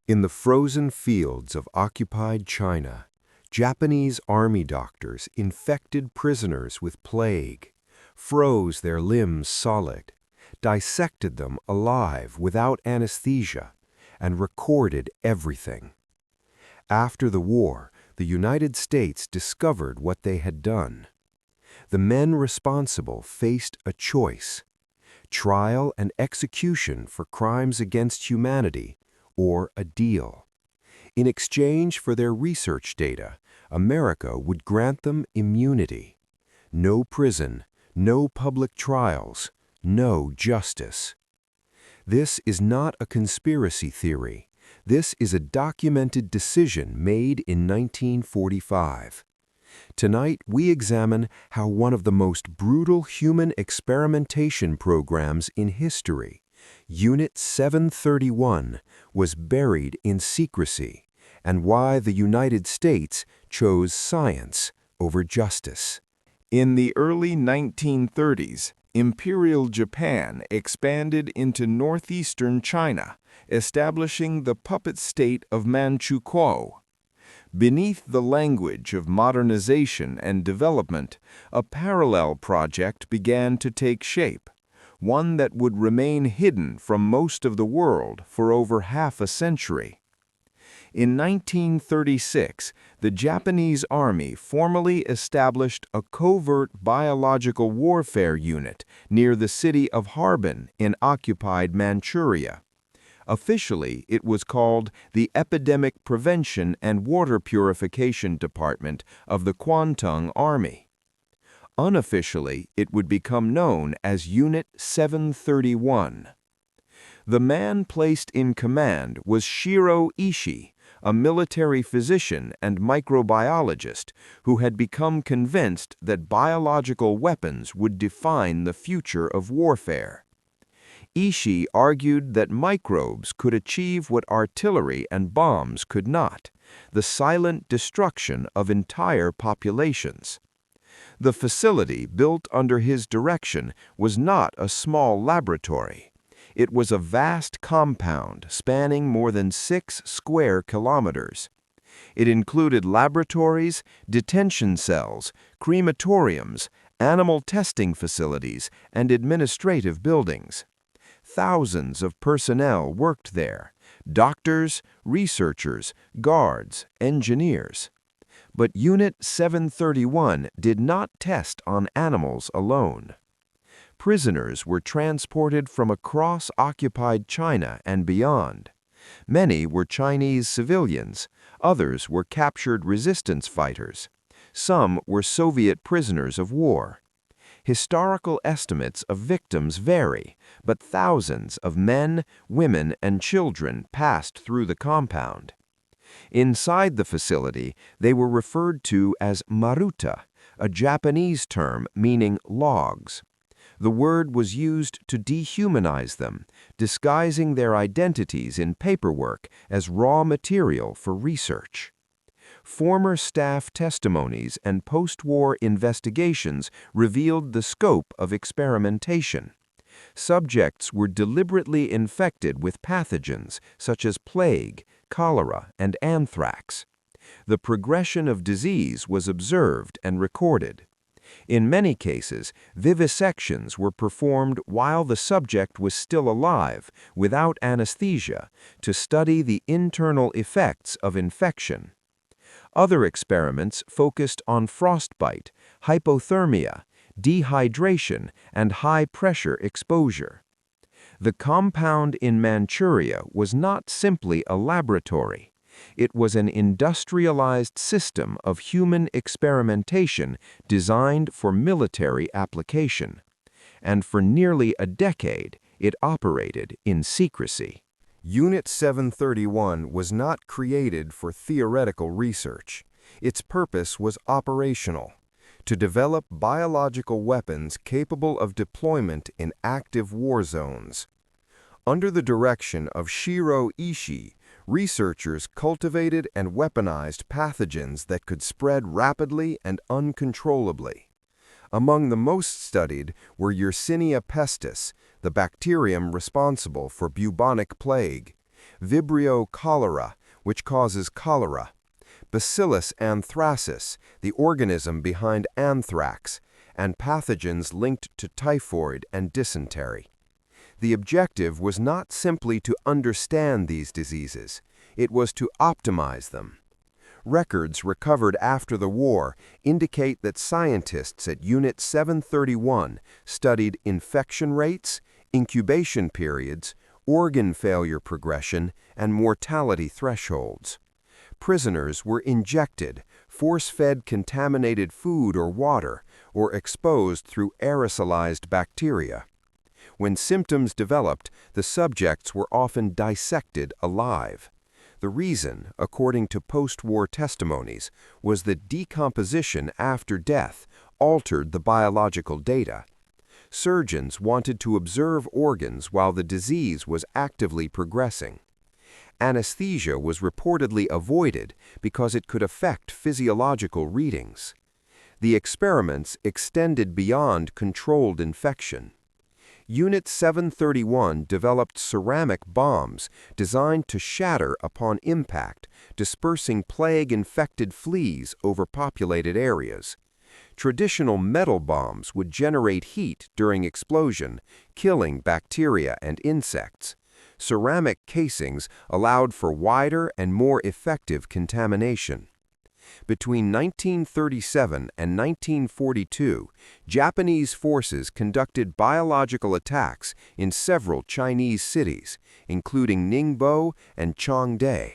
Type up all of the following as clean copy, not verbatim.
In the frozen fields of occupied China, Japanese army doctors infected prisoners with plague, froze their limbs solid, dissected them alive without anesthesia, and recorded everything. After the war, the United States discovered what they had done. The men responsible faced a choice: trial and execution for crimes against humanity, or a deal. In exchange for their research data, America would grant them immunity. No prison, no public trials, no justice. This is not a conspiracy theory. This is a documented decision made in 1945. Tonight, we examine how one of the most brutal human experimentation programs in history, Unit 731, was buried in secrecy, and why the United States chose science over justice. In the early 1930s, Imperial Japan expanded into northeastern China, establishing the puppet state of Manchukuo. Beneath the language of modernization and development, a parallel project began to take shape, one that would remain hidden from most of the world for over half a century. In 1936, the Japanese Army formally established a covert biological warfare unit near the city of Harbin in occupied Manchuria. Officially, it was called the Epidemic Prevention and Water Purification Department of the Kwantung Army. Unofficially, it would become known as Unit 731. The man placed in command was Shiro Ishii, a military physician and microbiologist who had become convinced that biological weapons would define the future of warfare. Ishii argued that microbes could achieve what artillery and bombs could not: the silent destruction of entire populations. The facility built under his direction was not a small laboratory. It was a vast compound spanning more than 6 square kilometers. It included laboratories, detention cells, crematoriums, animal testing facilities, and administrative buildings. Thousands of personnel worked there: doctors, researchers, guards, engineers. But Unit 731 did not test on animals alone. Prisoners were transported from across occupied China and beyond. Many were Chinese civilians, others were captured resistance fighters. Some were Soviet prisoners of war. Historical estimates of victims vary, but thousands of men, women, and children passed through the compound. Inside the facility, they were referred to as maruta, a Japanese term meaning logs. The word was used to dehumanize them, disguising their identities in paperwork as raw material for research. Former staff testimonies and post-war investigations revealed the scope of experimentation. Subjects were deliberately infected with pathogens such as plague, cholera, and anthrax. The progression of disease was observed and recorded. In many cases, vivisections were performed while the subject was still alive, without anesthesia, to study the internal effects of infection. Other experiments focused on frostbite, hypothermia, dehydration, and high-pressure exposure. The compound in Manchuria was not simply a laboratory. It was an industrialized system of human experimentation designed for military application. And for nearly a decade, it operated in secrecy. Unit 731 was not created for theoretical research. Its purpose was operational: to develop biological weapons capable of deployment in active war zones. Under the direction of Shiro Ishii, researchers cultivated and weaponized pathogens that could spread rapidly and uncontrollably. Among the most studied were Yersinia pestis, the bacterium responsible for bubonic plague, Vibrio cholera, which causes cholera, Bacillus anthracis, the organism behind anthrax, and pathogens linked to typhoid and dysentery. The objective was not simply to understand these diseases, it was to optimize them. Records recovered after the war indicate that scientists at Unit 731 studied infection rates, incubation periods, organ failure progression, and mortality thresholds. Prisoners were injected, force-fed contaminated food or water, or exposed through aerosolized bacteria. When symptoms developed, the subjects were often dissected alive. The reason, according to post-war testimonies, was that decomposition after death altered the biological data. Surgeons wanted to observe organs while the disease was actively progressing. Anesthesia was reportedly avoided because it could affect physiological readings. The experiments extended beyond controlled infection. Unit 731 developed ceramic bombs designed to shatter upon impact, dispersing plague-infected fleas over populated areas. Traditional metal bombs would generate heat during explosion, killing bacteria and insects. Ceramic casings allowed for wider and more effective contamination. Between 1937 and 1942, Japanese forces conducted biological attacks in several Chinese cities, including Ningbo and Changde.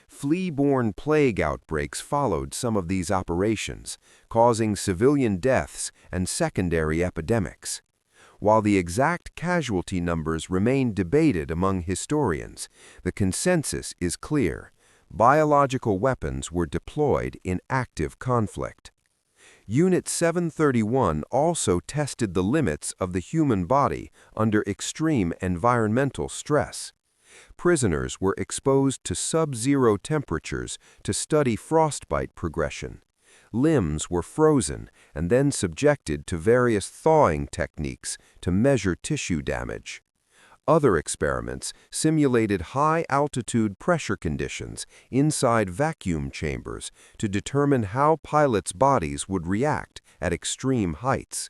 Flea-borne plague outbreaks followed some of these operations, causing civilian deaths and secondary epidemics. While the exact casualty numbers remain debated among historians, the consensus is clear. Biological weapons were deployed in active conflict. Unit 731 also tested the limits of the human body under extreme environmental stress. Prisoners were exposed to sub-zero temperatures to study frostbite progression. Limbs were frozen and then subjected to various thawing techniques to measure tissue damage. Other experiments simulated high-altitude pressure conditions inside vacuum chambers to determine how pilots' bodies would react at extreme heights.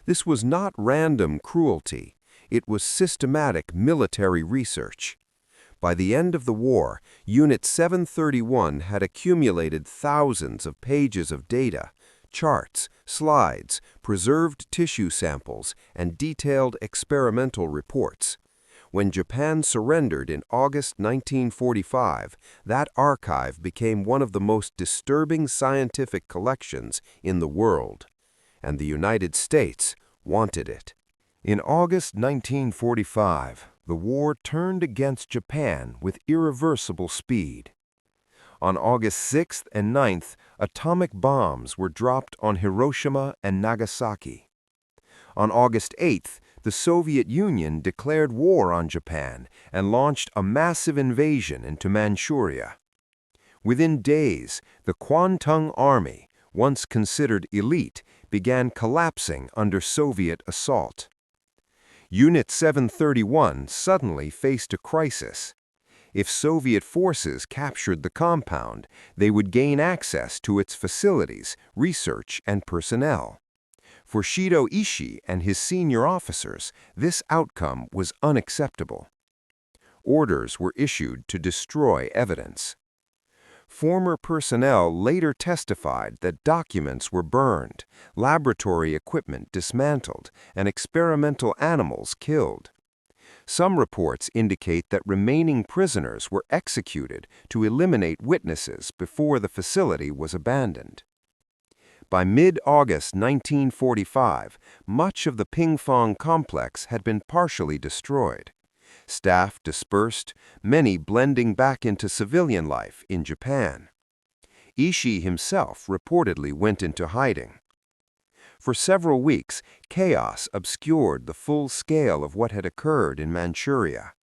This was not random cruelty, it was systematic military research. By the end of the war, Unit 731 had accumulated thousands of pages of data, charts, slides, preserved tissue samples, and detailed experimental reports. When Japan surrendered in August 1945, that archive became one of the most disturbing scientific collections in the world, and the United States wanted it. In August 1945, the war turned against Japan with irreversible speed. On August 6th and 9th, atomic bombs were dropped on Hiroshima and Nagasaki. On August 8th, the Soviet Union declared war on Japan and launched a massive invasion into Manchuria. Within days, the Kwantung Army, once considered elite, began collapsing under Soviet assault. Unit 731 suddenly faced a crisis. If Soviet forces captured the compound, they would gain access to its facilities, research, and personnel. For Shiro Ishii and his senior officers, this outcome was unacceptable. Orders were issued to destroy evidence. Former personnel later testified that documents were burned, laboratory equipment dismantled, and experimental animals killed. Some reports indicate that remaining prisoners were executed to eliminate witnesses before the facility was abandoned. By mid-August 1945, much of the Pingfang complex had been partially destroyed. Staff dispersed, many blending back into civilian life in Japan. Ishii himself reportedly went into hiding. For several weeks, chaos obscured the full scale of what had occurred in Manchuria.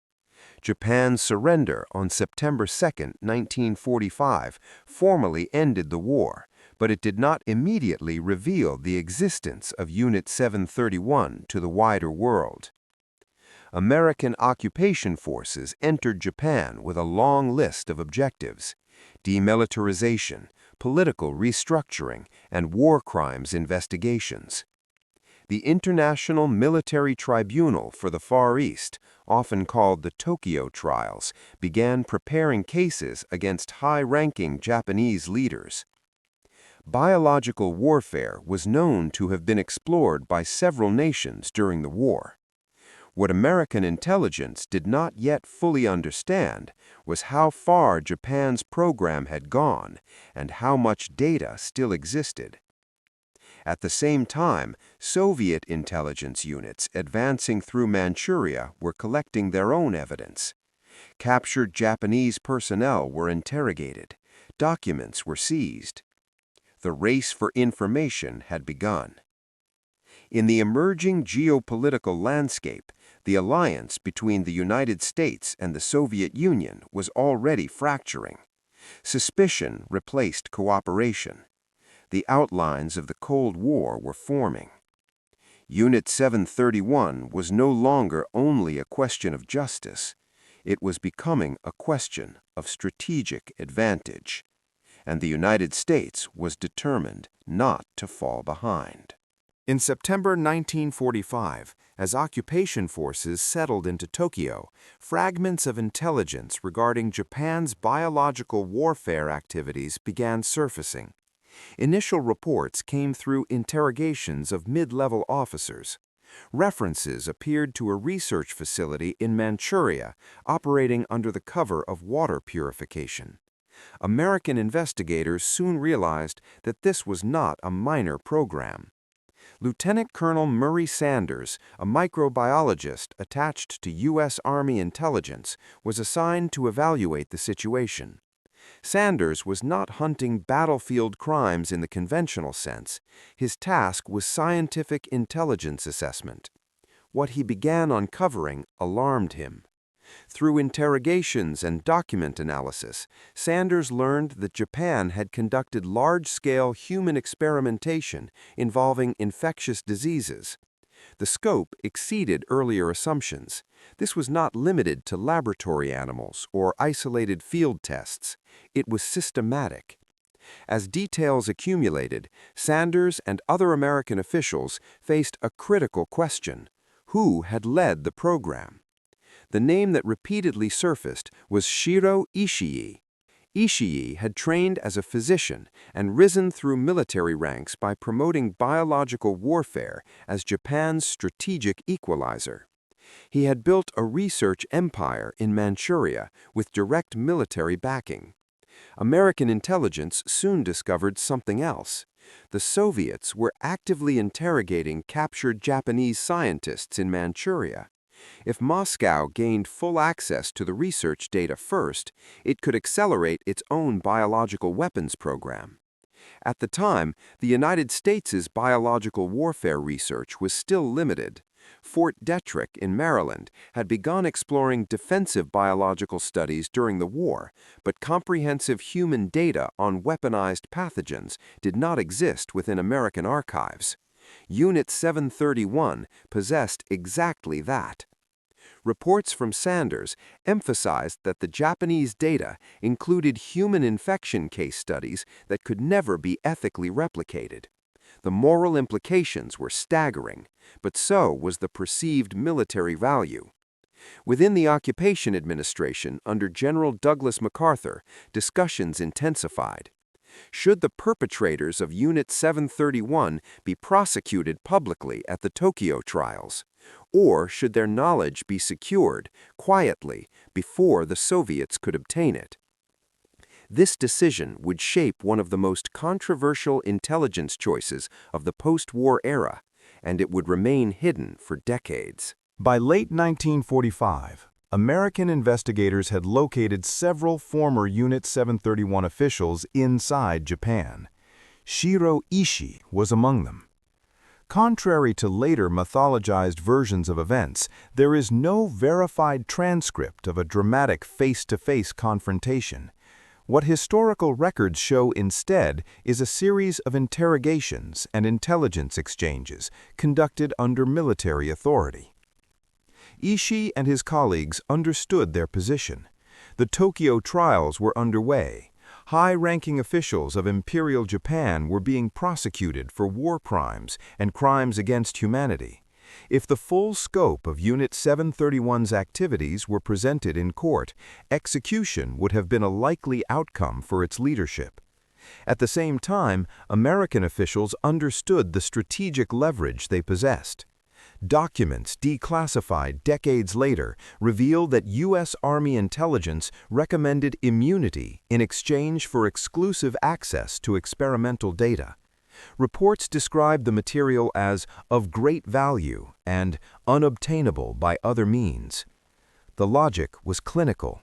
Japan's surrender on September 2, 1945, formally ended the war, but it did not immediately reveal the existence of Unit 731 to the wider world. American occupation forces entered Japan with a long list of objectives: demilitarization, political restructuring, and war crimes investigations. The International Military Tribunal for the Far East, often called the Tokyo Trials, began preparing cases against high-ranking Japanese leaders. Biological warfare was known to have been explored by several nations during the war. What American intelligence did not yet fully understand was how far Japan's program had gone and how much data still existed. At the same time, Soviet intelligence units advancing through Manchuria were collecting their own evidence. Captured Japanese personnel were interrogated. Documents were seized. The race for information had begun. In the emerging geopolitical landscape, the alliance between the United States and the Soviet Union was already fracturing. Suspicion replaced cooperation. The outlines of the Cold War were forming. Unit 731 was no longer only a question of justice. It was becoming a question of strategic advantage. And the United States was determined not to fall behind. In September 1945, as occupation forces settled into Tokyo, fragments of intelligence regarding Japan's biological warfare activities began surfacing. Initial reports came through interrogations of mid-level officers. References appeared to a research facility in Manchuria operating under the cover of water purification. American investigators soon realized that this was not a minor program. Lieutenant Colonel Murray Sanders, a microbiologist attached to U.S. Army intelligence, was assigned to evaluate the situation. Sanders was not hunting battlefield crimes in the conventional sense. His task was scientific intelligence assessment. What he began uncovering alarmed him. Through interrogations and document analysis, Sanders learned that Japan had conducted large-scale human experimentation involving infectious diseases. The scope exceeded earlier assumptions. This was not limited to laboratory animals or isolated field tests. It was systematic. As details accumulated, Sanders and other American officials faced a critical question: who had led the program? The name that repeatedly surfaced was Shiro Ishii. Ishii had trained as a physician and risen through military ranks by promoting biological warfare as Japan's strategic equalizer. He had built a research empire in Manchuria with direct military backing. American intelligence soon discovered something else. The Soviets were actively interrogating captured Japanese scientists in Manchuria. If Moscow gained full access to the research data first, it could accelerate its own biological weapons program. At the time, the United States' biological warfare research was still limited. Fort Detrick in Maryland had begun exploring defensive biological studies during the war, but comprehensive human data on weaponized pathogens did not exist within American archives. Unit 731 possessed exactly that. Reports from Sanders emphasized that the Japanese data included human infection case studies that could never be ethically replicated. The moral implications were staggering, but so was the perceived military value. Within the occupation administration under General Douglas MacArthur, discussions intensified. Should the perpetrators of Unit 731 be prosecuted publicly at the Tokyo trials? Or should their knowledge be secured, quietly, before the Soviets could obtain it? This decision would shape one of the most controversial intelligence choices of the post-war era, and it would remain hidden for decades. By late 1945, American investigators had located several former Unit 731 officials inside Japan. Shiro Ishii was among them. Contrary to later mythologized versions of events, there is no verified transcript of a dramatic face-to-face confrontation. What historical records show instead is a series of interrogations and intelligence exchanges conducted under military authority. Ishii and his colleagues understood their position. The Tokyo trials were underway. High-ranking officials of Imperial Japan were being prosecuted for war crimes and crimes against humanity. If the full scope of Unit 731's activities were presented in court, execution would have been a likely outcome for its leadership. At the same time, American officials understood the strategic leverage they possessed. Documents declassified decades later reveal that U.S. Army intelligence recommended immunity in exchange for exclusive access to experimental data. Reports described the material as of great value and unobtainable by other means. The logic was clinical.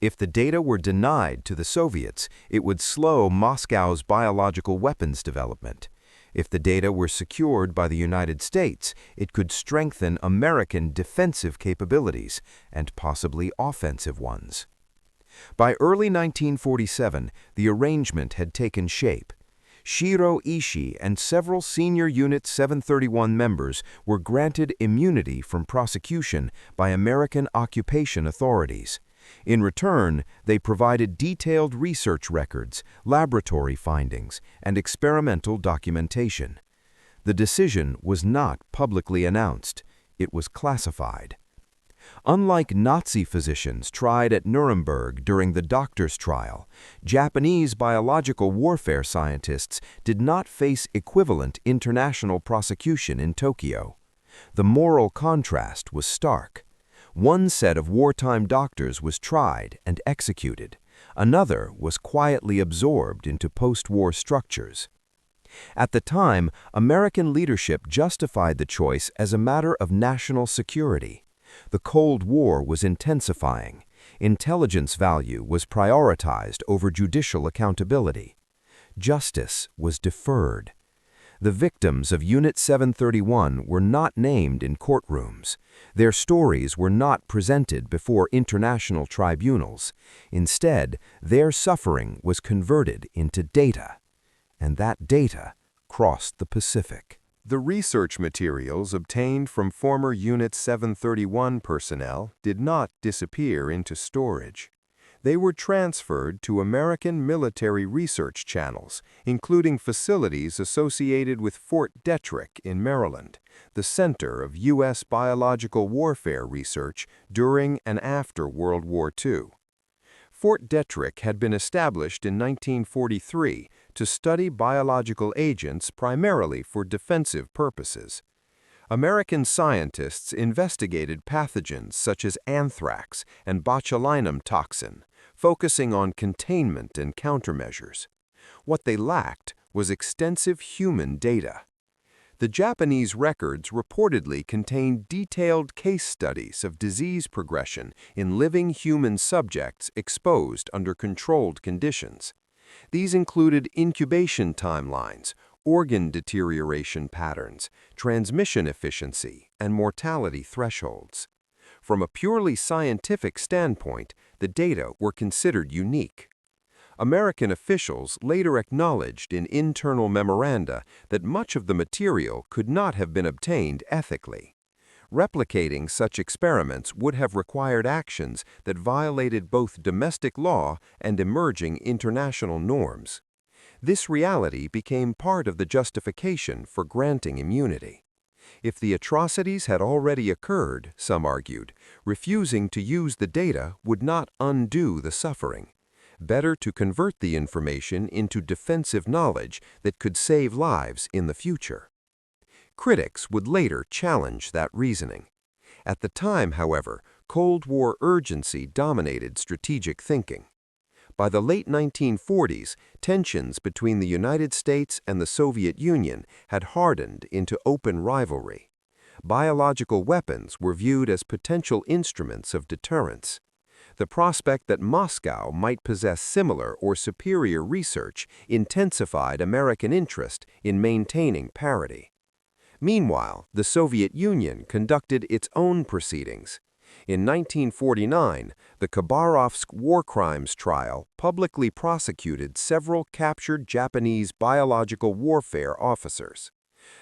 If the data were denied to the Soviets, it would slow Moscow's biological weapons development. If the data were secured by the United States, it could strengthen American defensive capabilities and possibly offensive ones. By early 1947, the arrangement had taken shape. Shiro Ishii and several senior Unit 731 members were granted immunity from prosecution by American occupation authorities. In return, they provided detailed research records, laboratory findings, and experimental documentation. The decision was not publicly announced. It was classified. Unlike Nazi physicians tried at Nuremberg during the doctor's trial, Japanese biological warfare scientists did not face equivalent international prosecution in Tokyo. The moral contrast was stark. One set of wartime doctors was tried and executed. Another was quietly absorbed into post-war structures. At the time, American leadership justified the choice as a matter of national security. The Cold War was intensifying. Intelligence value was prioritized over judicial accountability. Justice was deferred. The victims of Unit 731 were not named in courtrooms. Their stories were not presented before international tribunals. Instead, their suffering was converted into data. And that data crossed the Pacific. The research materials obtained from former Unit 731 personnel did not disappear into storage. They were transferred to American military research channels, including facilities associated with Fort Detrick in Maryland, the center of U.S. biological warfare research during and after World War II. Fort Detrick had been established in 1943 to study biological agents primarily for defensive purposes. American scientists investigated pathogens such as anthrax and botulinum toxin, focusing on containment and countermeasures. What they lacked was extensive human data. The Japanese records reportedly contained detailed case studies of disease progression in living human subjects exposed under controlled conditions. These included incubation timelines, organ deterioration patterns, transmission efficiency, and mortality thresholds. From a purely scientific standpoint, the data were considered unique. American officials later acknowledged in internal memoranda that much of the material could not have been obtained ethically. Replicating such experiments would have required actions that violated both domestic law and emerging international norms. This reality became part of the justification for granting immunity. If the atrocities had already occurred, some argued, refusing to use the data would not undo the suffering. Better to convert the information into defensive knowledge that could save lives in the future. Critics would later challenge that reasoning. At the time, however, Cold War urgency dominated strategic thinking. By the late 1940s, tensions between the United States and the Soviet Union had hardened into open rivalry. Biological weapons were viewed as potential instruments of deterrence. The prospect that Moscow might possess similar or superior research intensified American interest in maintaining parity. Meanwhile, the Soviet Union conducted its own proceedings. In 1949, the Khabarovsk War Crimes Trial publicly prosecuted several captured Japanese biological warfare officers.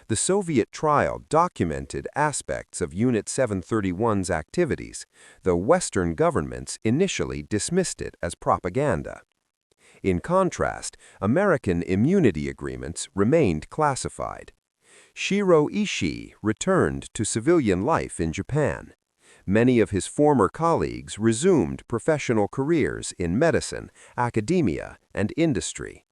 The Soviet trial documented aspects of Unit 731's activities, though Western governments initially dismissed it as propaganda. In contrast, American immunity agreements remained classified. Shiro Ishii returned to civilian life in Japan. Many of his former colleagues resumed professional careers in medicine, academia, and industry.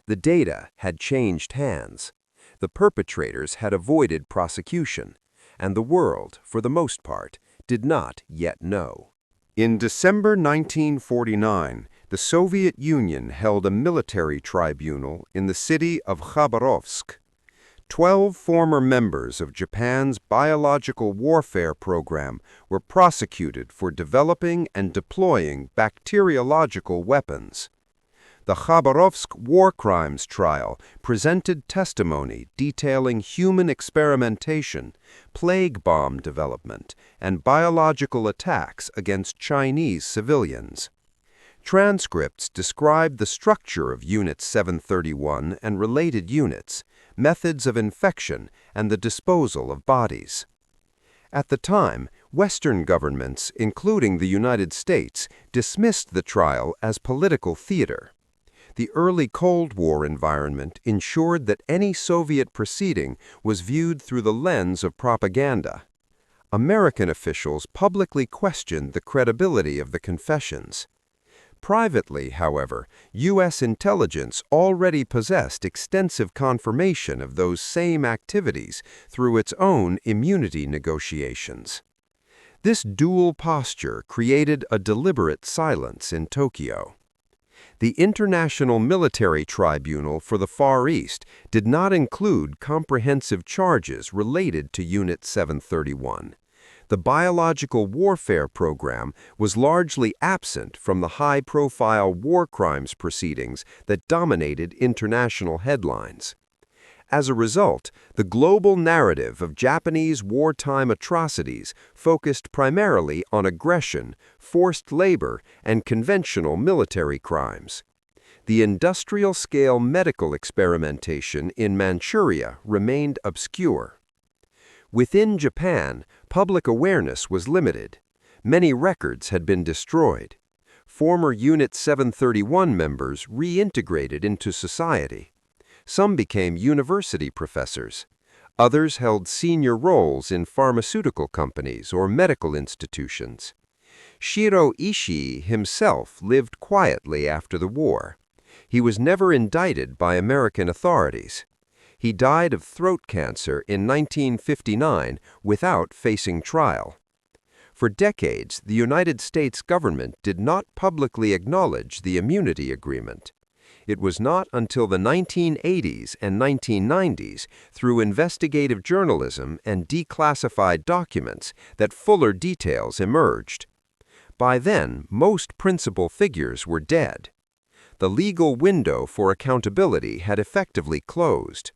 The data had changed hands. The perpetrators had avoided prosecution, and the world, for the most part, did not yet know. In December 1949, the Soviet Union held a military tribunal in the city of Khabarovsk. 12 former members of Japan's biological warfare program were prosecuted for developing and deploying bacteriological weapons. The Khabarovsk War Crimes Trial presented testimony detailing human experimentation, plague bomb development, and biological attacks against Chinese civilians. Transcripts described the structure of Unit 731 and related units, methods of infection, and the disposal of bodies. At the time, Western governments, including the United States, dismissed the trial as political theater. The early Cold War environment ensured that any Soviet proceeding was viewed through the lens of propaganda. American officials publicly questioned the credibility of the confessions. Privately, however, U.S. intelligence already possessed extensive confirmation of those same activities through its own immunity negotiations. This dual posture created a deliberate silence in Tokyo. The International Military Tribunal for the Far East did not include comprehensive charges related to Unit 731. The biological warfare program was largely absent from the high-profile war crimes proceedings that dominated international headlines. As a result, the global narrative of Japanese wartime atrocities focused primarily on aggression, forced labor, and conventional military crimes. The industrial-scale medical experimentation in Manchuria remained obscure. Within Japan, public awareness was limited. Many records had been destroyed. Former Unit 731 members reintegrated into society. Some became university professors. Others held senior roles in pharmaceutical companies or medical institutions. Shiro Ishii himself lived quietly after the war. He was never indicted by American authorities. He died of throat cancer in 1959 without facing trial. For decades, the United States government did not publicly acknowledge the immunity agreement. It was not until the 1980s and 1990s, through investigative journalism and declassified documents, that fuller details emerged. By then, most principal figures were dead. The legal window for accountability had effectively closed.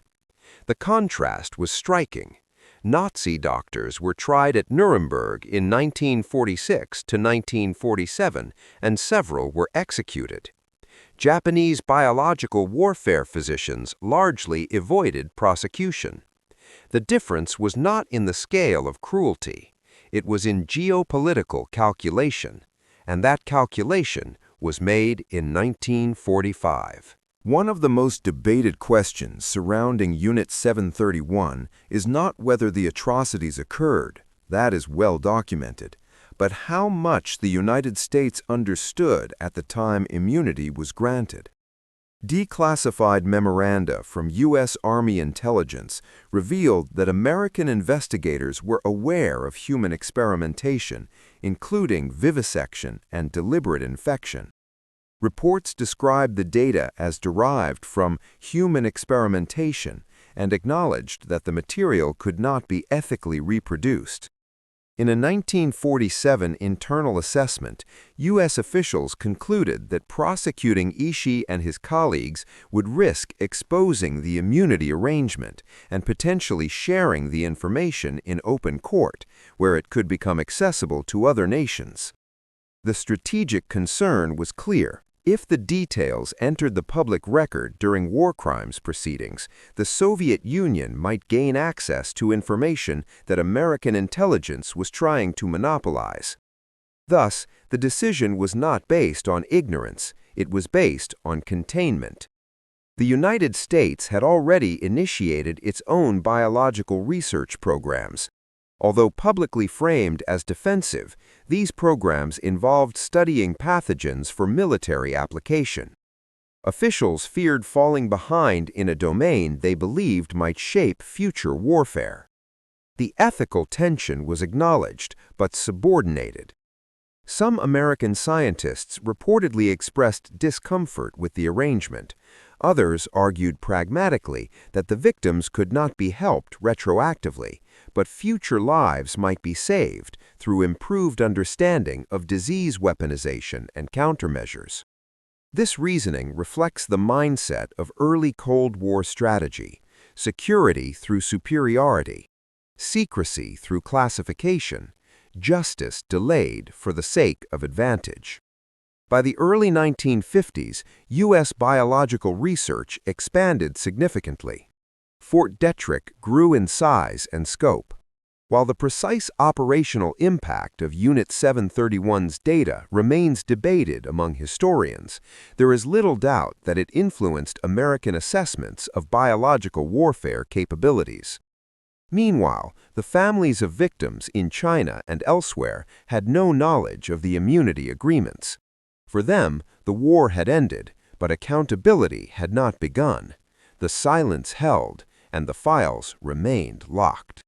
The contrast was striking. Nazi doctors were tried at Nuremberg in 1946 to 1947, and several were executed. Japanese biological warfare physicians largely avoided prosecution. The difference was not in the scale of cruelty. It was in geopolitical calculation, and that calculation was made in 1945. One of the most debated questions surrounding Unit 731 is not whether the atrocities occurred, that is well documented, but how much the United States understood at the time immunity was granted. Declassified memoranda from U.S. Army intelligence revealed that American investigators were aware of human experimentation, including vivisection and deliberate infection. Reports described the data as derived from human experimentation and acknowledged that the material could not be ethically reproduced. In a 1947 internal assessment, U.S. officials concluded that prosecuting Ishii and his colleagues would risk exposing the immunity arrangement and potentially sharing the information in open court, where it could become accessible to other nations. The strategic concern was clear: If the details entered the public record during war crimes proceedings, the Soviet Union might gain access to information that American intelligence was trying to monopolize. Thus, the decision was not based on ignorance, it was based on containment. The United States had already initiated its own biological research programs. Although publicly framed as defensive, these programs involved studying pathogens for military application. Officials feared falling behind in a domain they believed might shape future warfare. The ethical tension was acknowledged but subordinated. Some American scientists reportedly expressed discomfort with the arrangement. Others argued pragmatically that the victims could not be helped retroactively, but future lives might be saved through improved understanding of disease weaponization and countermeasures. This reasoning reflects the mindset of early Cold War strategy: security through superiority, secrecy through classification, justice delayed for the sake of advantage. By the early 1950s, U.S. biological research expanded significantly. Fort Detrick grew in size and scope. While the precise operational impact of Unit 731's data remains debated among historians, there is little doubt that it influenced American assessments of biological warfare capabilities. Meanwhile, the families of victims in China and elsewhere had no knowledge of the immunity agreements. For them, the war had ended, but accountability had not begun. The silence held, and the files remained locked.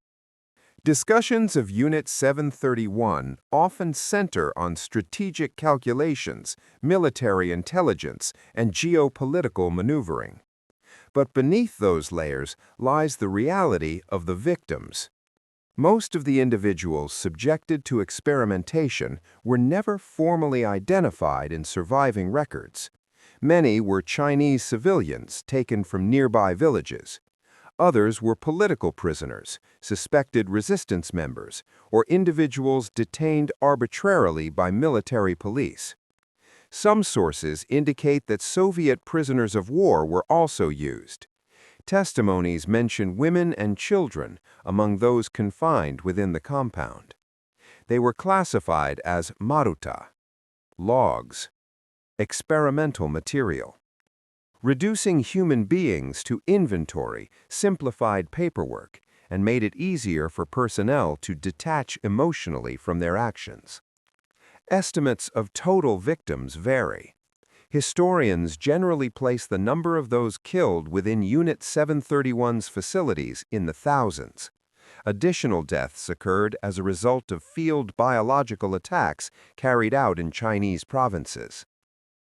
Discussions of Unit 731 often center on strategic calculations, military intelligence, and geopolitical maneuvering. But beneath those layers lies the reality of the victims. Most of the individuals subjected to experimentation were never formally identified in surviving records. Many were Chinese civilians taken from nearby villages. Others were political prisoners, suspected resistance members, or individuals detained arbitrarily by military police. Some sources indicate that Soviet prisoners of war were also used. Testimonies mention women and children among those confined within the compound. They were classified as maruta, logs, experimental material. Reducing human beings to inventory simplified paperwork and made it easier for personnel to detach emotionally from their actions. Estimates of total victims vary. Historians generally place the number of those killed within Unit 731's facilities in the thousands. Additional deaths occurred as a result of field biological attacks carried out in Chinese provinces.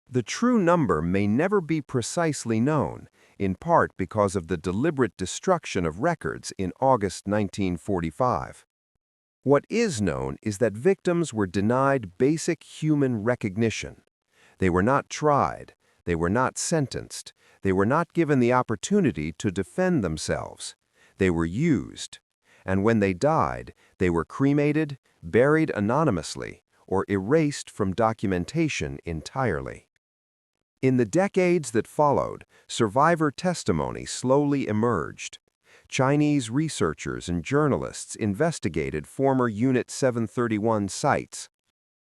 The true number may never be precisely known, in part because of the deliberate destruction of records in August 1945. What is known is that victims were denied basic human recognition. They were not tried, they were not sentenced, they were not given the opportunity to defend themselves. They were used. And when they died, they were cremated, buried anonymously, or erased from documentation entirely. In the decades that followed, survivor testimony slowly emerged. Chinese researchers and journalists investigated former Unit 731 sites.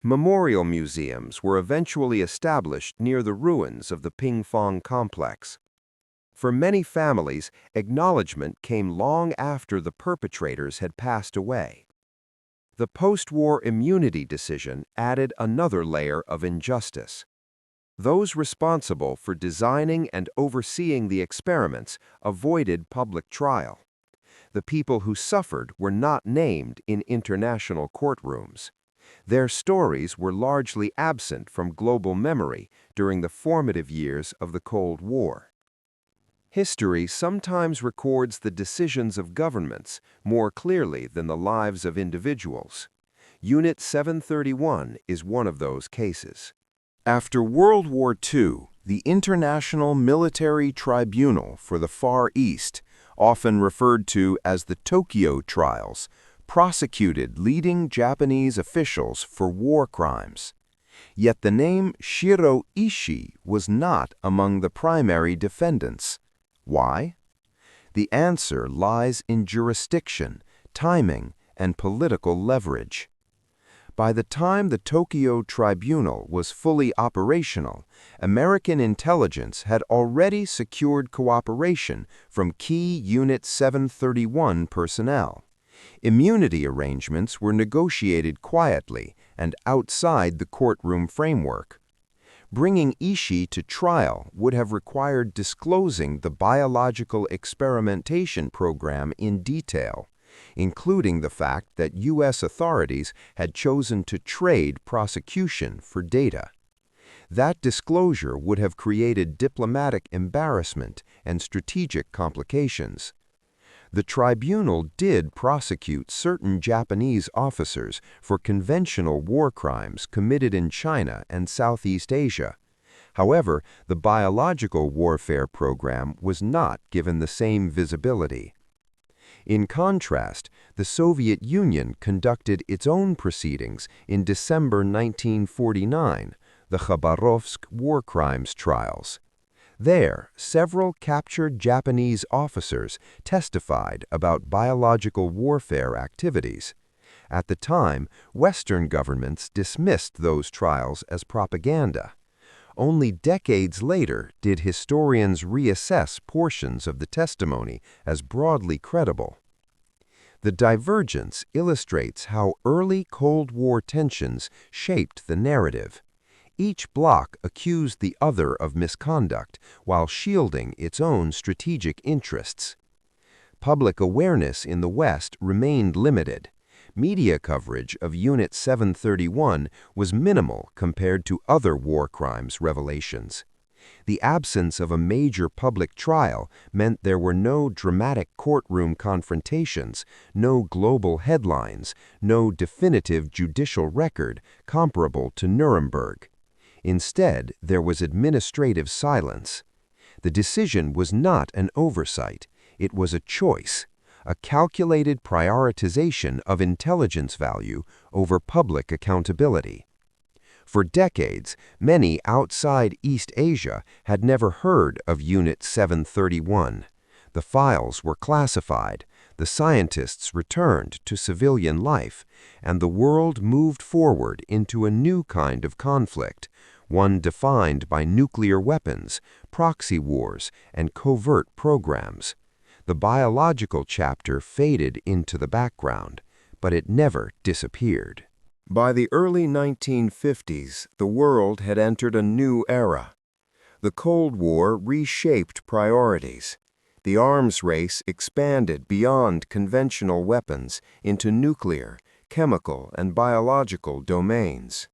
Memorial museums were eventually established near the ruins of the Pingfang complex. For many families, acknowledgement came long after the perpetrators had passed away. The post-war immunity decision added another layer of injustice. Those responsible for designing and overseeing the experiments avoided public trial. The people who suffered were not named in international courtrooms. Their stories were largely absent from global memory during the formative years of the Cold War. History sometimes records the decisions of governments more clearly than the lives of individuals. Unit 731 is one of those cases. After World War II, the International Military Tribunal for the Far East, often referred to as the Tokyo Trials, prosecuted leading Japanese officials for war crimes. Yet the name Shiro Ishii was not among the primary defendants. Why? The answer lies in jurisdiction, timing, and political leverage. By the time the Tokyo Tribunal was fully operational, American intelligence had already secured cooperation from key Unit 731 personnel. Immunity arrangements were negotiated quietly and outside the courtroom framework. Bringing Ishii to trial would have required disclosing the biological experimentation program in detail, including the fact that U.S. authorities had chosen to trade prosecution for data. That disclosure would have created diplomatic embarrassment and strategic complications. The tribunal did prosecute certain Japanese officers for conventional war crimes committed in China and Southeast Asia. However, the biological warfare program was not given the same visibility. In contrast, the Soviet Union conducted its own proceedings in December 1949, the Khabarovsk War Crimes Trials. There, several captured Japanese officers testified about biological warfare activities. At the time, Western governments dismissed those trials as propaganda. Only decades later did historians reassess portions of the testimony as broadly credible. The divergence illustrates how early Cold War tensions shaped the narrative. Each bloc accused the other of misconduct while shielding its own strategic interests. Public awareness in the West remained limited. Media coverage of Unit 731 was minimal compared to other war crimes revelations. The absence of a major public trial meant there were no dramatic courtroom confrontations, no global headlines, no definitive judicial record comparable to Nuremberg. Instead, there was administrative silence. The decision was not an oversight. It was a choice, a calculated prioritization of intelligence value over public accountability. For decades, many outside East Asia had never heard of Unit 731. The files were classified, the scientists returned to civilian life, and the world moved forward into a new kind of conflict, one defined by nuclear weapons, proxy wars, and covert programs. The biological chapter faded into the background, but it never disappeared. By the early 1950s, the world had entered a new era. The Cold War reshaped priorities. The arms race expanded beyond conventional weapons into nuclear, chemical, and biological domains.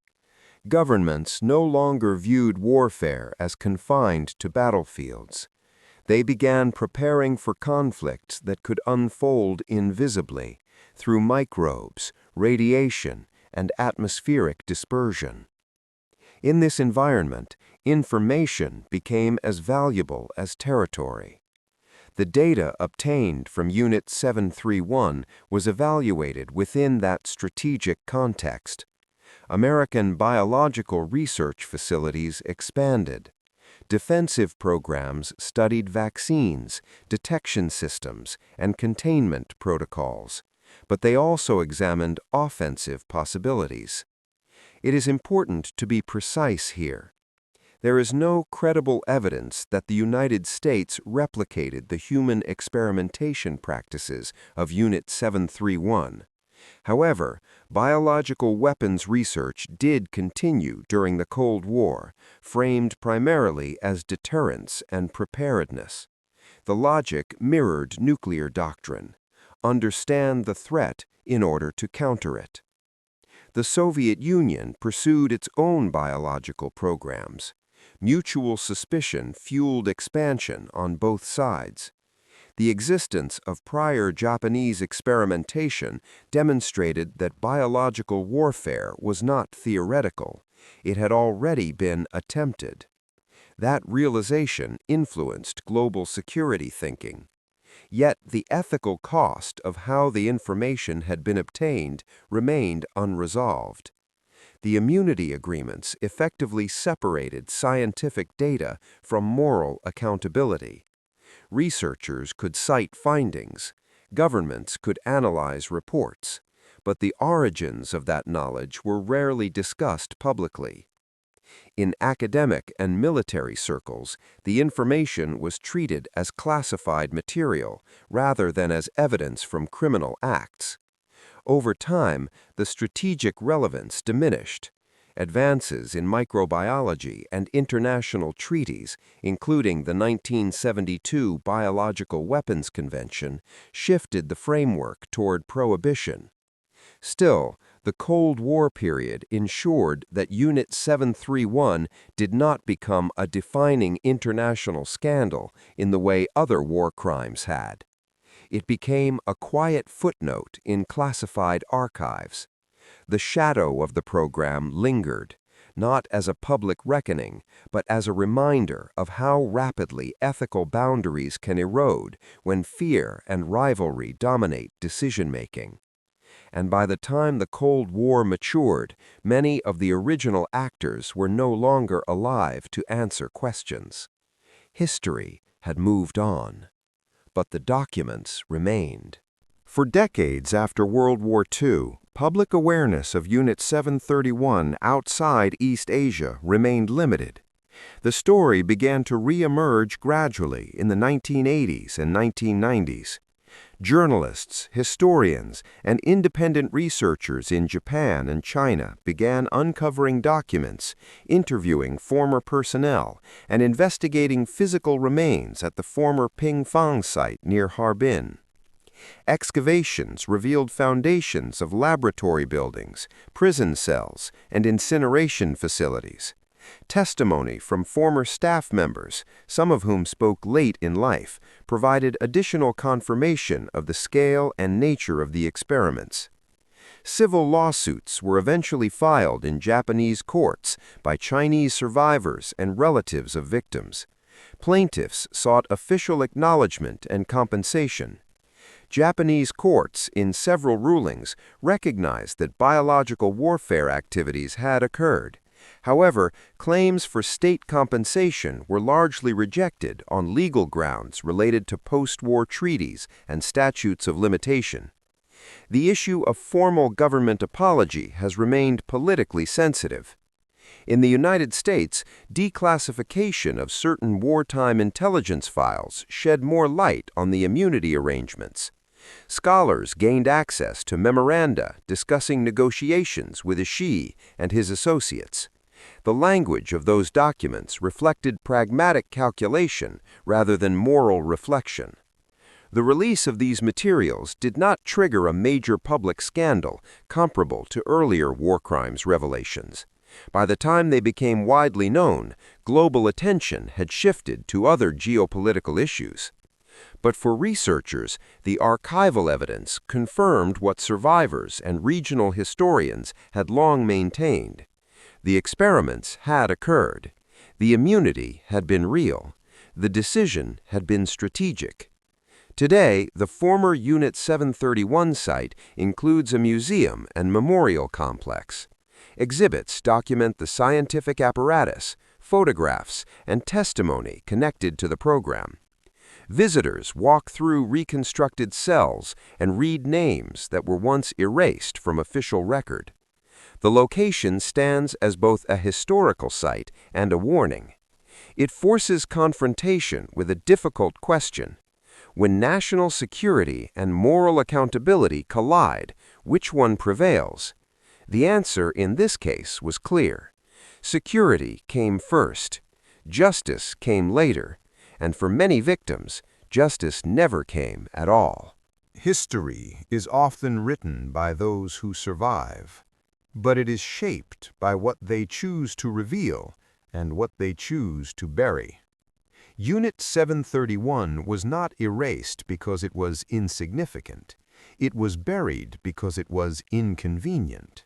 Governments no longer viewed warfare as confined to battlefields. They began preparing for conflicts that could unfold invisibly through microbes, radiation, and atmospheric dispersion. In this environment, information became as valuable as territory. The data obtained from Unit 731 was evaluated within that strategic context. American biological research facilities expanded. Defensive programs studied vaccines, detection systems, and containment protocols, but they also examined offensive possibilities. It is important to be precise here. There is no credible evidence that the United States replicated the human experimentation practices of Unit 731. However, biological weapons research did continue during the Cold War, framed primarily as deterrence and preparedness. The logic mirrored nuclear doctrine: understand the threat in order to counter it. The Soviet Union pursued its own biological programs. Mutual suspicion fueled expansion on both sides. The existence of prior Japanese experimentation demonstrated that biological warfare was not theoretical. It had already been attempted. That realization influenced global security thinking. Yet the ethical cost of how the information had been obtained remained unresolved. The immunity agreements effectively separated scientific data from moral accountability. Researchers could cite findings, governments could analyze reports, but the origins of that knowledge were rarely discussed publicly. In academic and military circles, the information was treated as classified material rather than as evidence from criminal acts. Over time, the strategic relevance diminished. Advances in microbiology and international treaties, including the 1972 Biological Weapons Convention, shifted the framework toward prohibition. Still, the Cold War period ensured that Unit 731 did not become a defining international scandal in the way other war crimes had. It became a quiet footnote in classified archives. The shadow of the program lingered, not as a public reckoning, but as a reminder of how rapidly ethical boundaries can erode when fear and rivalry dominate decision-making. And by the time the Cold War matured, many of the original actors were no longer alive to answer questions. History had moved on, but the documents remained. For decades after World War II, public awareness of Unit 731 outside East Asia remained limited. The story began to re-emerge gradually in the 1980s and 1990s. Journalists, historians, and independent researchers in Japan and China began uncovering documents, interviewing former personnel, and investigating physical remains at the former Pingfang site near Harbin. Excavations revealed foundations of laboratory buildings, prison cells, and incineration facilities. Testimony from former staff members, some of whom spoke late in life, provided additional confirmation of the scale and nature of the experiments. Civil lawsuits were eventually filed in Japanese courts by Chinese survivors and relatives of victims. Plaintiffs sought official acknowledgement and compensation. Japanese courts, in several rulings, recognized that biological warfare activities had occurred. However, claims for state compensation were largely rejected on legal grounds related to post-war treaties and statutes of limitation. The issue of formal government apology has remained politically sensitive. In the United States, declassification of certain wartime intelligence files shed more light on the immunity arrangements. Scholars gained access to memoranda discussing negotiations with Ishii and his associates. The language of those documents reflected pragmatic calculation rather than moral reflection. The release of these materials did not trigger a major public scandal comparable to earlier war crimes revelations. By the time they became widely known, global attention had shifted to other geopolitical issues. But for researchers, the archival evidence confirmed what survivors and regional historians had long maintained. The experiments had occurred. The immunity had been real. The decision had been strategic. Today, the former Unit 731 site includes a museum and memorial complex. Exhibits document the scientific apparatus, photographs, and testimony connected to the program. Visitors walk through reconstructed cells and read names that were once erased from official record. The location stands as both a historical site and a warning. It forces confrontation with a difficult question. When national security and moral accountability collide, which one prevails? The answer in this case was clear. Security came first. Justice came later. And for many victims, justice never came at all. History is often written by those who survive, but it is shaped by what they choose to reveal and what they choose to bury. Unit 731 was not erased because it was insignificant. It was buried because it was inconvenient.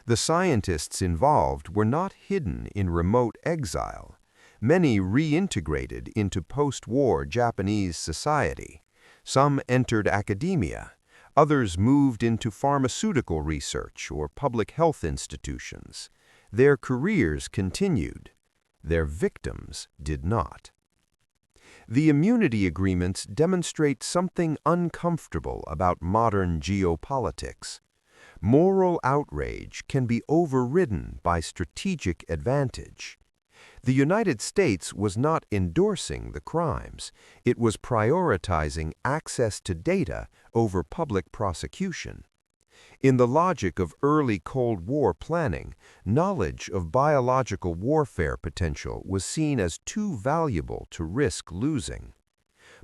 The scientists involved were not hidden in remote exile. Many reintegrated into post-war Japanese society. Some entered academia. Others moved into pharmaceutical research or public health institutions. Their careers continued. Their victims did not. The immunity agreements demonstrate something uncomfortable about modern geopolitics. Moral outrage can be overridden by strategic advantage. The United States was not endorsing the crimes. It was prioritizing access to data over public prosecution. In the logic of early Cold War planning, knowledge of biological warfare potential was seen as too valuable to risk losing.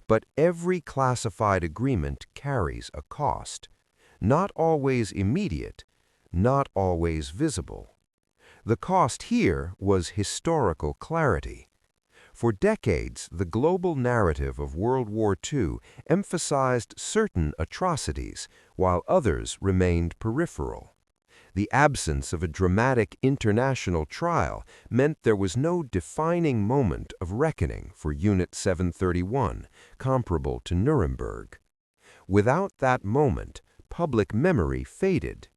But every classified agreement carries a cost, not always immediate, not always visible. The cost here was historical clarity. For decades, the global narrative of World War II emphasized certain atrocities, while others remained peripheral. The absence of a dramatic international trial meant there was no defining moment of reckoning for Unit 731, comparable to Nuremberg. Without that moment, public memory faded,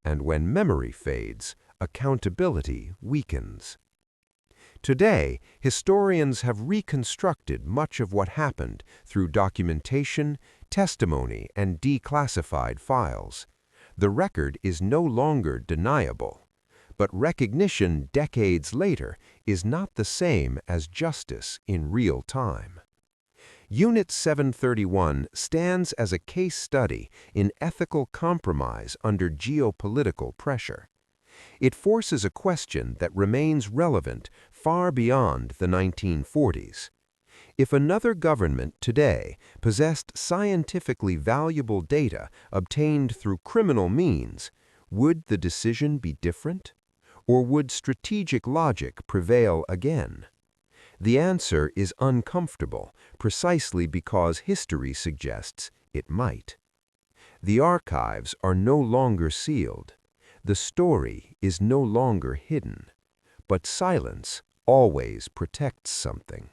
and when memory fades, accountability weakens. Today, historians have reconstructed much of what happened through documentation, testimony, and declassified files. The record is no longer deniable, but recognition decades later is not the same as justice in real time. Unit 731 stands as a case study in ethical compromise under geopolitical pressure. It forces a question that remains relevant far beyond the 1940s. If another government today possessed scientifically valuable data obtained through criminal means, would the decision be different? Or would strategic logic prevail again? The answer is uncomfortable, precisely because history suggests it might. The archives are no longer sealed. The story is no longer hidden. But silence always protects something.